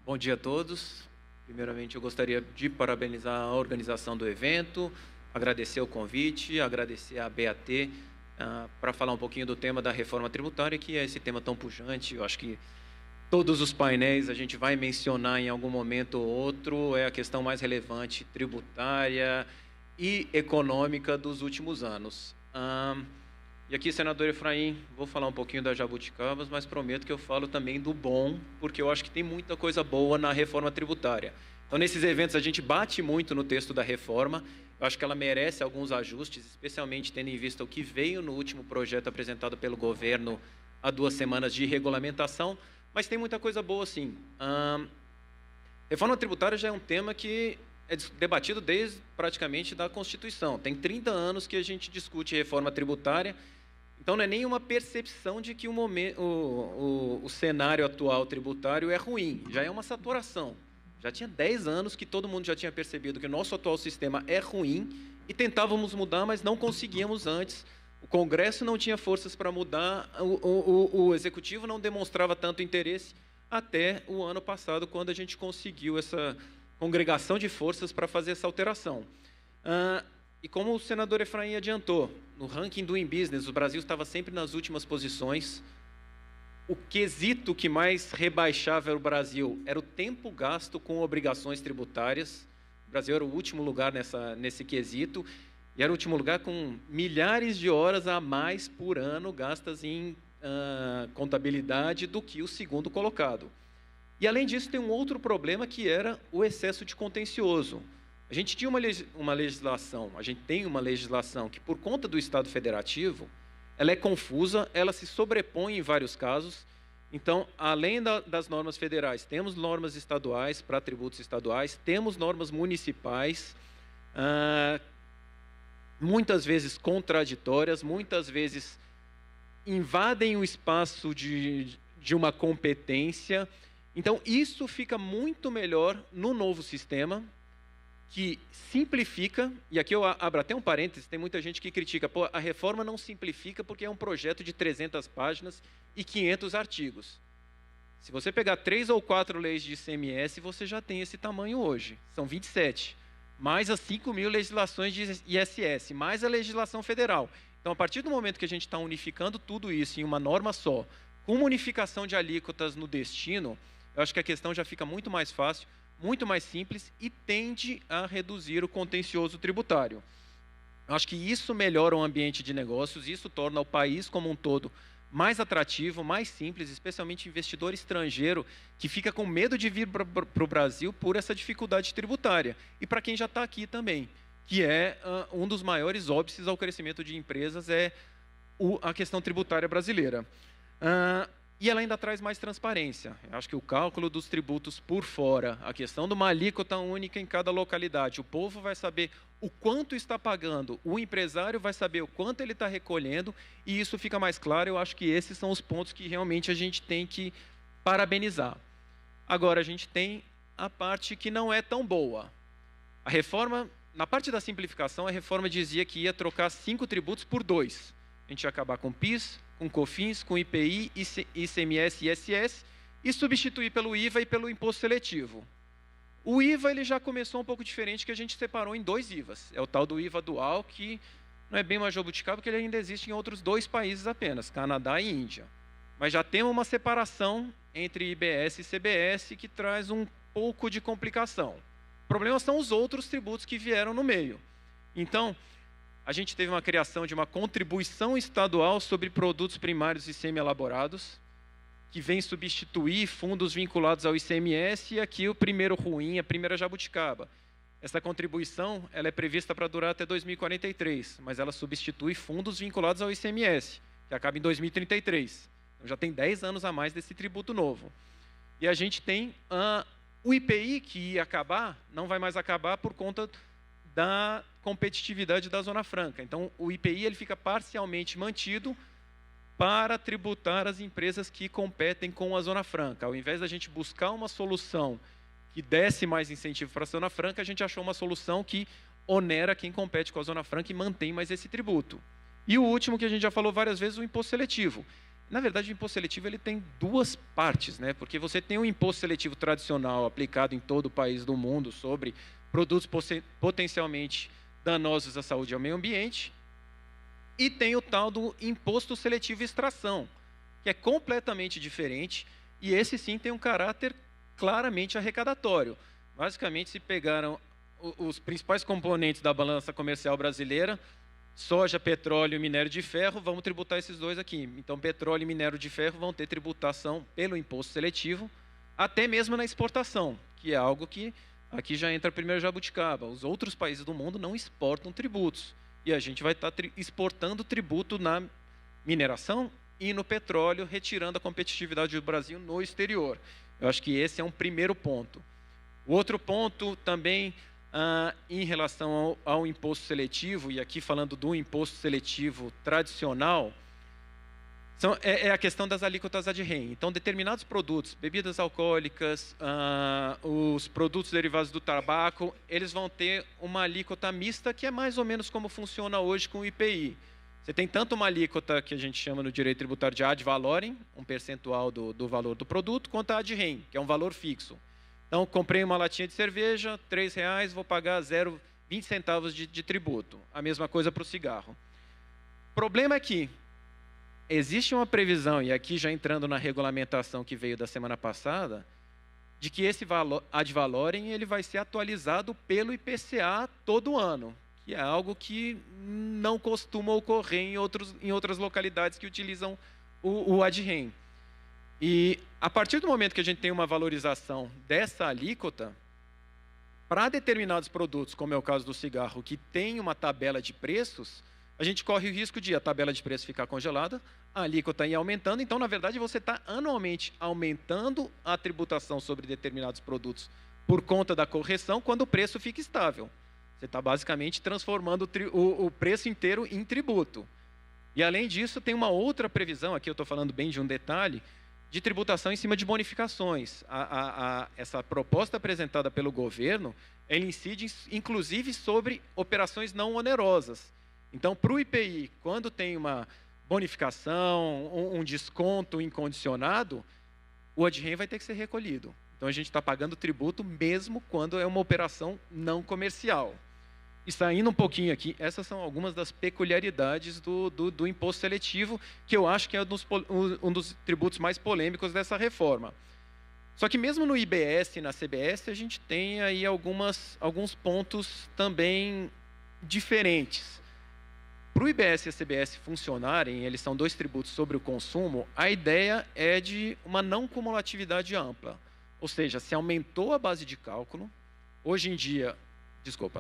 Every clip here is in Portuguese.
Bom dia a todos. Primeiramente, eu gostaria de parabenizar a organização do evento, agradecer o convite, agradecer à BAT para falar um pouquinho do tema da reforma tributária, que é esse tema tão pujante. Eu acho que todos os painéis a gente vai mencionar em algum momento ou outro, é a questão mais relevante tributária e econômica dos últimos anos. E aqui, senador Efraim, vou falar um pouquinho das jabuticabas, mas prometo que eu falo também do bom, porque eu acho que tem muita coisa boa na reforma tributária. Então, nesses eventos, a gente bate muito no texto da reforma. Eu acho que ela merece alguns ajustes, especialmente tendo em vista o que veio no último projeto apresentado pelo governo há 2 semanas de regulamentação, mas tem muita coisa boa, sim. Reforma tributária já é um tema que é debatido desde praticamente da Constituição. Tem 30 anos que a gente discute reforma tributária. Então, não é nenhuma percepção de que o cenário atual tributário é ruim, já é uma saturação. Já tinha 10 anos que todo mundo já tinha percebido que o nosso atual sistema é ruim e tentávamos mudar, mas não conseguíamos antes. O Congresso não tinha forças para mudar, o Executivo não demonstrava tanto interesse até o ano passado, quando a gente conseguiu essa congregação de forças para fazer essa alteração. E como o senador Efraim adiantou, no ranking Doing Business, o Brasil estava sempre nas últimas posições. O quesito que mais rebaixava o Brasil era o tempo gasto com obrigações tributárias. O Brasil era o último lugar nesse quesito, e era o último lugar com milhares de horas a mais por ano gastas em contabilidade do que o segundo colocado. E, além disso, tem um outro problema, que era o excesso de contencioso. A gente tinha uma legislação, a gente tem uma legislação que, por conta do Estado federativo, ela é confusa, ela se sobrepõe em vários casos. Então, além das normas federais, temos normas estaduais para tributos estaduais, temos normas municipais, muitas vezes contraditórias, muitas vezes invadem o espaço de uma competência. Então, isso fica muito melhor no novo sistema, que simplifica, e aqui eu abro até um parênteses, tem muita gente que critica, pô, a reforma não simplifica porque é um projeto de 300 páginas e 500 artigos. Se você pegar 3 ou 4 leis de ICMS, você já tem esse tamanho hoje, são 27, mais as 5.000 legislações de ISS, mais a legislação federal. Então, a partir do momento que a gente está unificando tudo isso em uma norma só, com uma unificação de alíquotas no destino, eu acho que a questão já fica muito mais fácil, muito mais simples e tende a reduzir o contencioso tributário. Eu acho que isso melhora o ambiente de negócios, isso torna o país como um todo mais atrativo, mais simples, especialmente investidor estrangeiro que fica com medo de vir para o Brasil por essa dificuldade tributária. E para quem já está aqui também, que é um dos maiores óbices ao crescimento de empresas, é a questão tributária brasileira. E ela ainda traz mais transparência. Eu acho que o cálculo dos tributos por fora, a questão de uma alíquota única em cada localidade, o povo vai saber o quanto está pagando, o empresário vai saber o quanto ele está recolhendo, e isso fica mais claro. Eu acho que esses são os pontos que realmente a gente tem que parabenizar. Agora, a gente tem a parte que não é tão boa. A reforma, na parte da simplificação, a reforma dizia que ia trocar 5 tributos por 2. A gente ia acabar com PIS, com COFINS, com IPI, ICMS e ISS, e substituir pelo IVA e pelo imposto seletivo. O IVA ele já começou um pouco diferente, que a gente separou em 2 IVAs. É o tal do IVA dual, que não é bem uma jabuticaba, porque ele ainda existe em outros 2 países apenas, Canadá e Índia. Mas já tem uma separação entre IBS e CBS que traz um pouco de complicação. O problema são os outros tributos que vieram no meio. Então, a gente teve uma criação de uma contribuição estadual sobre produtos primários e semi-elaborados, que vem substituir fundos vinculados ao ICMS, e aqui o primeiro ruim, a primeira jabuticaba. Essa contribuição ela é prevista para durar até 2043, mas ela substitui fundos vinculados ao ICMS, que acaba em 2033. Então, já tem 10 anos a mais desse tributo novo. E a gente tem o IPI, que ia acabar, não vai mais acabar por conta da competitividade da Zona Franca. Então, o IPI ele fica parcialmente mantido para tributar as empresas que competem com a Zona Franca. Ao invés da gente buscar uma solução que desse mais incentivo para a Zona Franca, a gente achou uma solução que onera quem compete com a Zona Franca e mantém mais esse tributo. E o último, que a gente já falou várias vezes, o imposto seletivo. Na verdade, o imposto seletivo ele tem duas partes, né? Porque você tem o imposto seletivo tradicional aplicado em todo o país do mundo sobre produtos potencialmente danosos à saúde e ao meio ambiente, e tem o tal do imposto seletivo extração, que é completamente diferente, e esse sim tem um caráter claramente arrecadatório. Basicamente, se pegaram os principais componentes da balança comercial brasileira, soja, petróleo e minério de ferro, vamos tributar esses dois aqui. Então, petróleo e minério de ferro vão ter tributação pelo imposto seletivo, até mesmo na exportação, que é algo que aqui já entra primeiro jabuticaba. Os outros países do mundo não exportam tributos. E a gente vai estar exportando tributo na mineração e no petróleo, retirando a competitividade do Brasil no exterior. Eu acho que esse é um primeiro ponto. O outro ponto também, em relação ao imposto seletivo, e aqui falando do imposto seletivo tradicional, é a questão das alíquotas ad rem. Então, determinados produtos, bebidas alcoólicas, os produtos derivados do tabaco, eles vão ter uma alíquota mista, que é mais ou menos como funciona hoje com o IPI. Você tem tanto uma alíquota que a gente chama no direito tributário de ad valorem, um percentual do valor do produto, quanto a ad rem, que é um valor fixo. Então, comprei uma latinha de cerveja, R$3, vou pagar 0,20 centavos de tributo. A mesma coisa para o cigarro. O problema é que existe uma previsão, e aqui já entrando na regulamentação que veio da semana passada, de que esse valor, ad valorem ele vai ser atualizado pelo IPCA todo ano, que é algo que não costuma ocorrer em outras localidades que utilizam o ad rem. E a partir do momento que a gente tem uma valorização dessa alíquota, para determinados produtos, como é o caso do cigarro, que tem uma tabela de preços, a gente corre o risco de a tabela de preço ficar congelada, a alíquota ir aumentando. Então, na verdade, você está anualmente aumentando a tributação sobre determinados produtos por conta da correção, quando o preço fica estável. Você está basicamente transformando o preço inteiro em tributo. E, além disso, tem uma outra previsão, aqui eu estou falando bem de um detalhe, de tributação em cima de bonificações. Essa proposta apresentada pelo governo, ela incide, inclusive, sobre operações não onerosas. Então, para o IPI, quando tem uma bonificação, um desconto incondicionado, o ad rem vai ter que ser recolhido. Então, a gente está pagando tributo mesmo quando é uma operação não comercial. E saindo um pouquinho aqui, essas são algumas das peculiaridades do imposto seletivo, que eu acho que é um dos tributos mais polêmicos dessa reforma. Só que mesmo no IBS e na CBS, a gente tem aí alguns pontos também diferentes. Para o IBS e a CBS funcionarem, eles são dois tributos sobre o consumo, a ideia é de uma não cumulatividade ampla. Ou seja, se aumentou a base de cálculo, hoje em dia,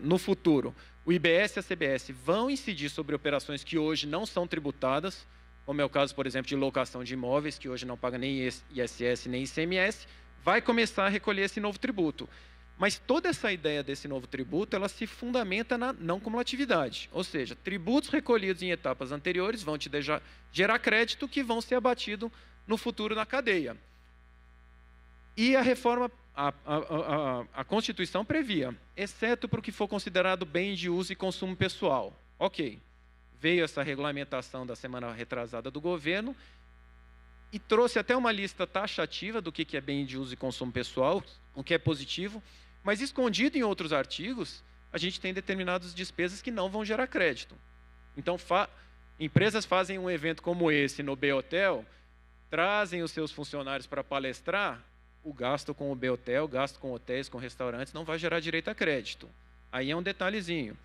no futuro, o IBS e a CBS vão incidir sobre operações que hoje não são tributadas, como é o caso, por exemplo, de locação de imóveis, que hoje não paga nem ISS nem ICMS, vai começar a recolher esse novo tributo. Mas toda essa ideia desse novo tributo, ela se fundamenta na não cumulatividade. Ou seja, tributos recolhidos em etapas anteriores vão te gerar crédito que vão ser abatidos no futuro na cadeia. E a reforma, a Constituição previa, exceto para o que for considerado bem de uso e consumo pessoal. Ok, veio essa regulamentação da semana retrasada do governo e trouxe até uma lista taxativa do que é bem de uso e consumo pessoal, o que é positivo, mas escondido em outros artigos, a gente tem determinadas despesas que não vão gerar crédito. Então, empresas fazem um evento como esse no B-Hotel, trazem os seus funcionários para palestrar, o gasto com o B-Hotel, o gasto com hotéis, com restaurantes, não vai gerar direito a crédito. Aí é um detalhezinho.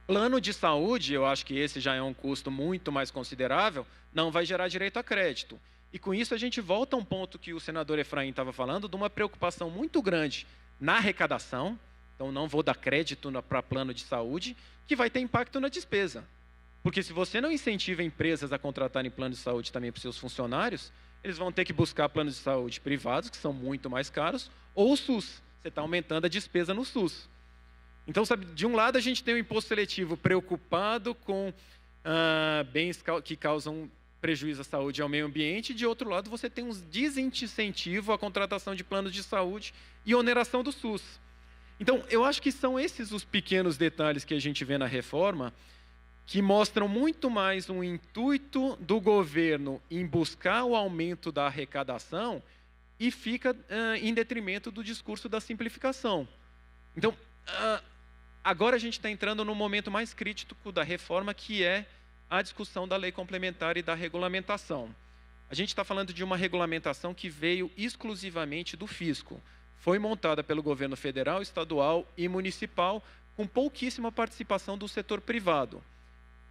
Plano de saúde, eu acho que esse já é um custo muito mais considerável, não vai gerar direito a crédito. E com isso a gente volta a um ponto que o senador Efraim estava falando, de uma preocupação muito grande na arrecadação, então não vou dar crédito para plano de saúde, que vai ter impacto na despesa. Porque se você não incentiva empresas a contratarem plano de saúde também para os seus funcionários, eles vão ter que buscar planos de saúde privados, que são muito mais caros, ou o SUS. Você está aumentando a despesa no SUS. Então, sabe, de um lado a gente tem o imposto seletivo preocupado com bens que causam prejuízo à saúde e ao meio ambiente, e de outro lado você tem um desincentivo à contratação de planos de saúde e oneração do SUS. Então, eu acho que são esses os pequenos detalhes que a gente vê na reforma que mostram muito mais um intuito do governo em buscar o aumento da arrecadação e fica em detrimento do discurso da simplificação. Então, agora a gente está entrando no momento mais crítico da reforma, que é a discussão da lei complementar e da regulamentação. A gente está falando de uma regulamentação que veio exclusivamente do fisco. Foi montada pelo governo federal, estadual e municipal, com pouquíssima participação do setor privado.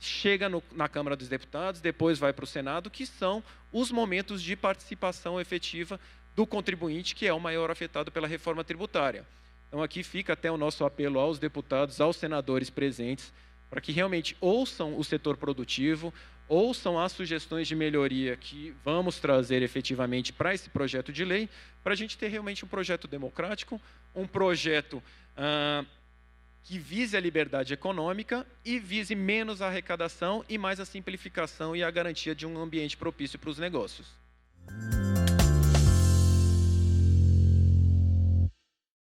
Chega na Câmara dos Deputados, depois vai para o Senado, que são os momentos de participação efetiva do contribuinte, que é o maior afetado pela reforma tributária. Então, aqui fica até o nosso apelo aos deputados, aos senadores presentes, para que realmente ouçam o setor produtivo, ouçam as sugestões de melhoria que vamos trazer efetivamente para esse projeto de lei, para a gente ter realmente um projeto democrático, um projeto que vise a liberdade econômica e vise menos a arrecadação e mais a simplificação e a garantia de um ambiente propício para os negócios.